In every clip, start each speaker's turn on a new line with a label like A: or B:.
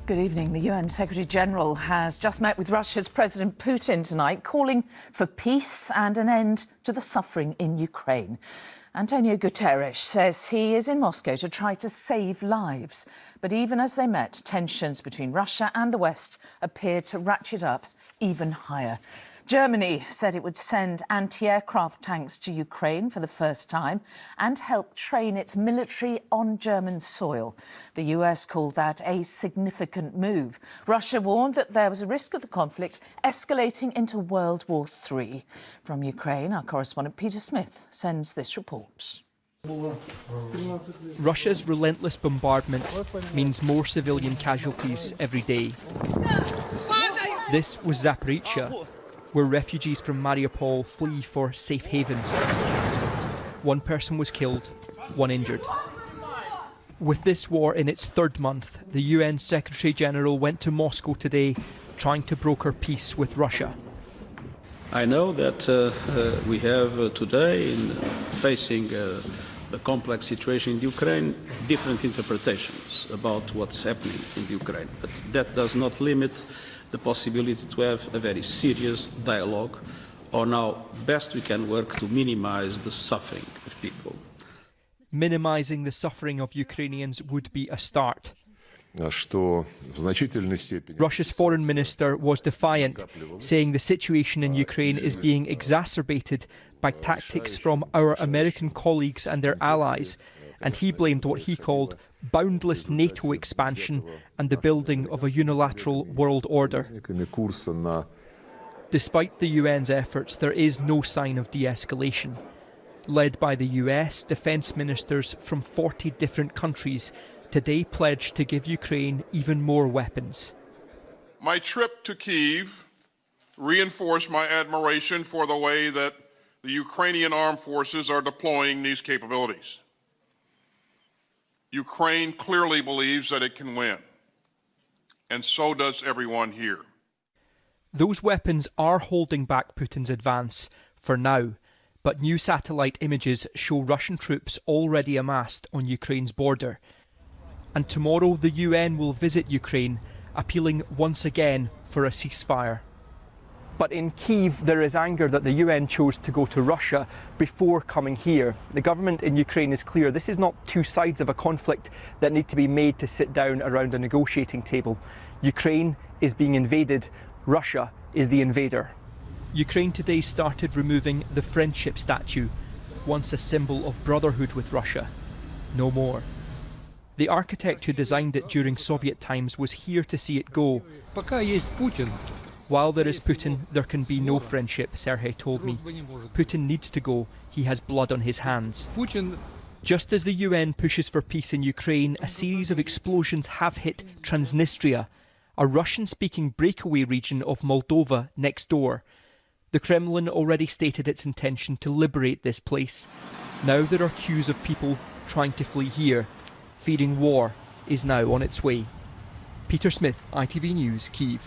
A: Good evening. The UN Secretary-General has just met with Russia's President Putin tonight, calling for peace and an end to the suffering in Ukraine. Antonio Guterres says he is in Moscow to try to save lives. But even as they met, tensions between Russia and the West appeared to ratchet up even higher. Germany said it would send anti-aircraft tanks to Ukraine for the first time and help train its military on German soil. The US called that a significant move. Russia warned that there was a risk of the conflict escalating into World War III. From Ukraine, our correspondent Peter Smith sends this report.
B: Russia's relentless bombardment means more civilian casualties every day. This was Zaporizhzhia, where refugees from Mariupol flee for safe haven. One person was killed, one injured. With this war in its third month, the UN Secretary-General went to Moscow today, trying to broker peace with Russia.
C: I know that we have today, in facing the complex situation in Ukraine, different interpretations about what's happening in Ukraine. But that does not limit the possibility to have a very serious dialogue on how best we can work to minimize the suffering of people.
B: Minimizing the suffering of Ukrainians would be a start. Russia's foreign minister was defiant, saying the situation in Ukraine is being exacerbated by tactics from our American colleagues and their allies, and he blamed what he called boundless NATO expansion and the building of a unilateral world order. Despite the UN's efforts, there is no sign of de-escalation. Led by the US, defence ministers from 40 different countries today pledged to give Ukraine even more weapons.
D: My trip to Kyiv reinforced my admiration for the way that the Ukrainian armed forces are deploying these capabilities. Ukraine clearly believes that it can win, and so does everyone here.
B: Those weapons are holding back Putin's advance for now, but new satellite images show Russian troops already amassed on Ukraine's border. And tomorrow the UN will visit Ukraine, appealing once again for a ceasefire. But in Kyiv, there is anger that the UN chose to go to Russia before coming here. The government in Ukraine is clear. This is not two sides of a conflict that need to be made to sit down around a negotiating table. Ukraine is being invaded. Russia is the invader. Ukraine today started removing the friendship statue, once a symbol of brotherhood with Russia. No more. The architect who designed it during Soviet times was here to see it go. While there is Putin, there can be no friendship, Sergei told me. Putin needs to go. He has blood on his hands. Just as the UN pushes for peace in Ukraine, a series of explosions have hit Transnistria, a Russian-speaking breakaway region of Moldova next door. The Kremlin already stated its intention to liberate this place. Now there are queues of people trying to flee here. Fearing war is now on its way. Peter Smith, ITV News, Kyiv.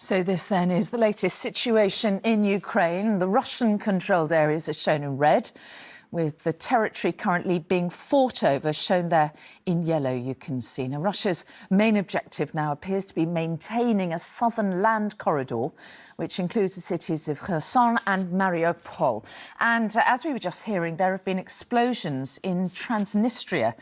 A: So this then is the latest situation in Ukraine. The Russian-controlled areas are shown in red, with the territory currently being fought over, shown there in yellow, you can see. Now, Russia's main objective now appears to be maintaining a southern land corridor, which includes the cities of Kherson and Mariupol. And as we were just hearing, there have been explosions in Transnistria,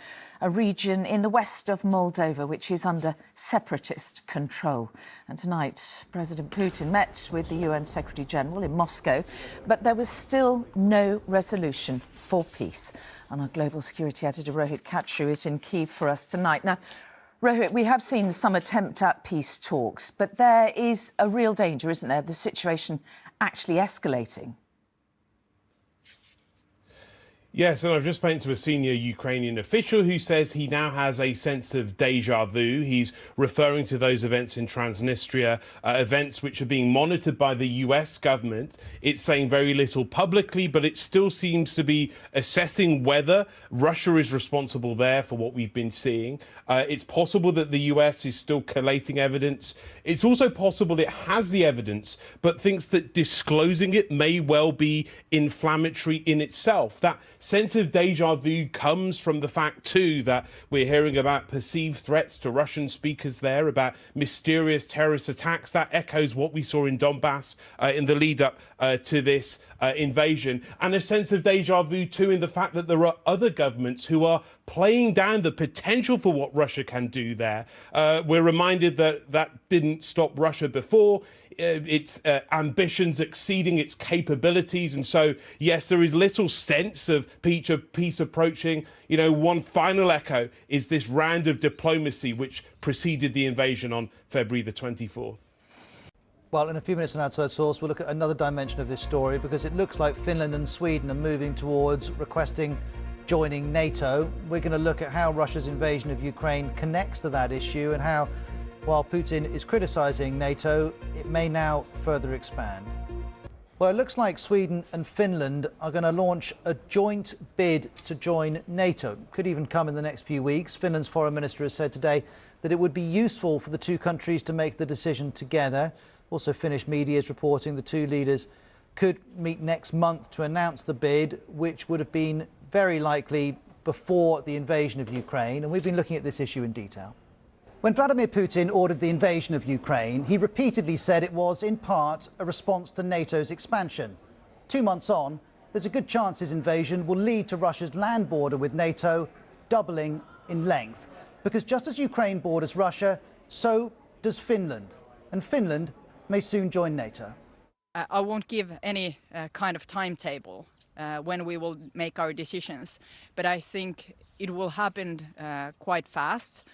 A: a region in the west of Moldova, which is under separatist control. And tonight, President Putin met with the UN Secretary-General in Moscow, but there was still no resolution for peace. And our global security editor, Rohit Kachru, is in Kyiv for us tonight. Now, Rohit, we have seen some attempt at peace talks, but there is a real danger, isn't there, of the situation actually escalating?
E: Yes, and I've just spoken to a senior Ukrainian official who says he now has a sense of déjà vu. He's referring to those events in Transnistria, events which are being monitored by the US government. It's saying very little publicly, but it still seems to be assessing whether Russia is responsible there for what we've been seeing. It's possible that the US is still collating evidence. It's also possible it has the evidence, but thinks that disclosing it may well be inflammatory in itself. That sense of deja vu comes from the fact, too, that we're hearing about perceived threats to Russian speakers there, about mysterious terrorist attacks. That echoes what we saw in Donbass in the lead up to this invasion. And a sense of deja vu, too, in the fact that there are other governments who are playing down the potential for what Russia can do there. We're reminded that that didn't stop Russia before. Its ambitions exceeding its capabilities. And so, yes, there is little sense of peace approaching. You know, one final echo is this round of diplomacy which preceded the invasion on February the 24th.
F: Well, in a few minutes on Outside Source, we'll look at another dimension of this story, because it looks like Finland and Sweden are moving towards requesting joining NATO. We're going to look at how Russia's invasion of Ukraine connects to that issue, and how, while Putin is criticising NATO, it may now further expand. Well, it looks like Sweden and Finland are going to launch a joint bid to join NATO. Could even come in the next few weeks. Finland's foreign minister has said today that it would be useful for the two countries to make the decision together. Also, Finnish media is reporting the two leaders could meet next month to announce the bid, which would have been very likely before the invasion of Ukraine. And we've been looking at this issue in detail. When Vladimir Putin ordered the invasion of Ukraine, he repeatedly said it was, in part, a response to NATO's expansion. 2 months on, there's a good chance his invasion will lead to Russia's land border with NATO doubling in length. Because just as Ukraine borders Russia, so does Finland. And Finland may soon join NATO.
G: I won't give any kind of timetable when we will make our decisions, but I think it will happen quite fast.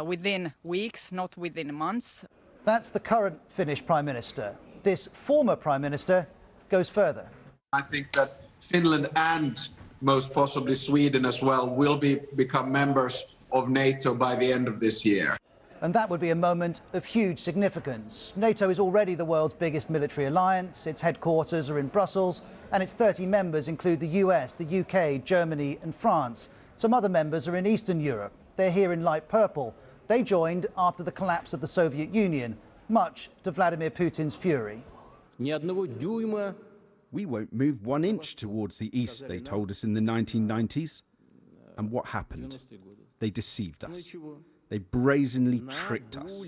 G: Within weeks, not within months.
F: That's the current Finnish Prime Minister. This former Prime Minister goes further.
H: I think that Finland and most possibly Sweden as well will become members of NATO by the end of this year.
F: And that would be a moment of huge significance. NATO is already the world's biggest military alliance. Its headquarters are in Brussels, and its 30 members include the US, the UK, Germany and France. Some other members are in Eastern Europe. They're here in light purple. They joined after the collapse of the Soviet Union, much to Vladimir Putin's fury.
I: We won't move 1 inch towards the east, they told us in the 1990s. And what happened? They deceived us. They brazenly tricked us.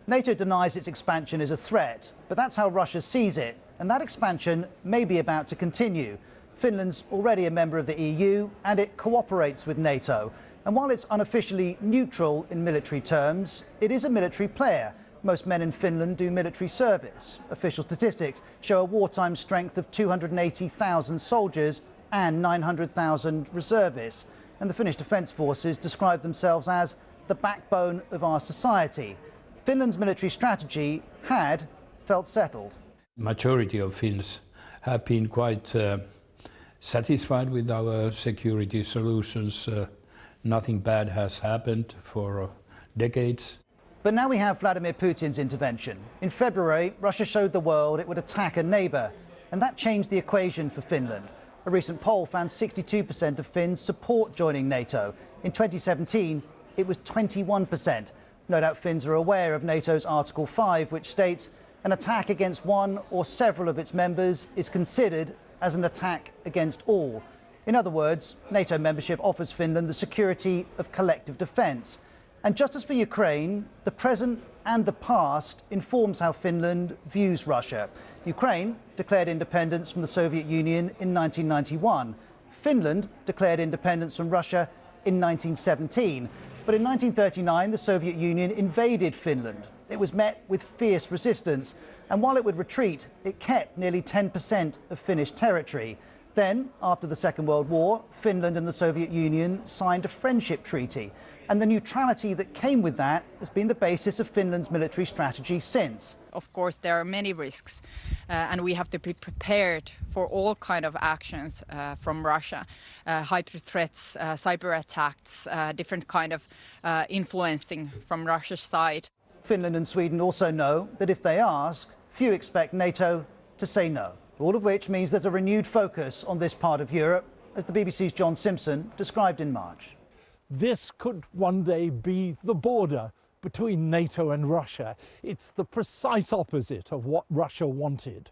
F: NATO denies its expansion is a threat, but that's how Russia sees it. And that expansion may be about to continue. Finland's already a member of the EU, and it cooperates with NATO. And while it's unofficially neutral in military terms, it is a military player. Most men in Finland do military service. Official statistics show a wartime strength of 280,000 soldiers and 900,000 reservists. And the Finnish Defence Forces describe themselves as the backbone of our society. Finland's military strategy had felt settled.
J: Majority of Finns have been quite satisfied with our security solutions. Nothing bad has happened for decades.
F: But now we have Vladimir Putin's intervention. In February, Russia showed the world it would attack a neighbour, and that changed the equation for Finland. A recent poll found 62% of Finns support joining NATO. In 2017, it was 21%. No doubt Finns are aware of NATO's Article 5, which states an attack against one or several of its members is considered as an attack against all. In other words, NATO membership offers Finland the security of collective defence. And just as for Ukraine, the present and the past informs how Finland views Russia. Ukraine declared independence from the Soviet Union in 1991. Finland declared independence from Russia in 1917. But in 1939, the Soviet Union invaded Finland. It was met with fierce resistance. And while it would retreat, it kept nearly 10% of Finnish territory. Then, after the Second World War, Finland and the Soviet Union signed a friendship treaty. And the neutrality that came with that has been the basis of Finland's military strategy since.
G: Of course, there are many risks, and we have to be prepared for all kind of actions from Russia. Hybrid threats, cyber attacks, different kind of influencing from Russia's side.
F: Finland and Sweden also know that if they ask, few expect NATO to say no. All of which means there's a renewed focus on this part of Europe, as the BBC's John Simpson described in March.
K: This could one day be the border between NATO and Russia. It's the precise opposite of what Russia wanted.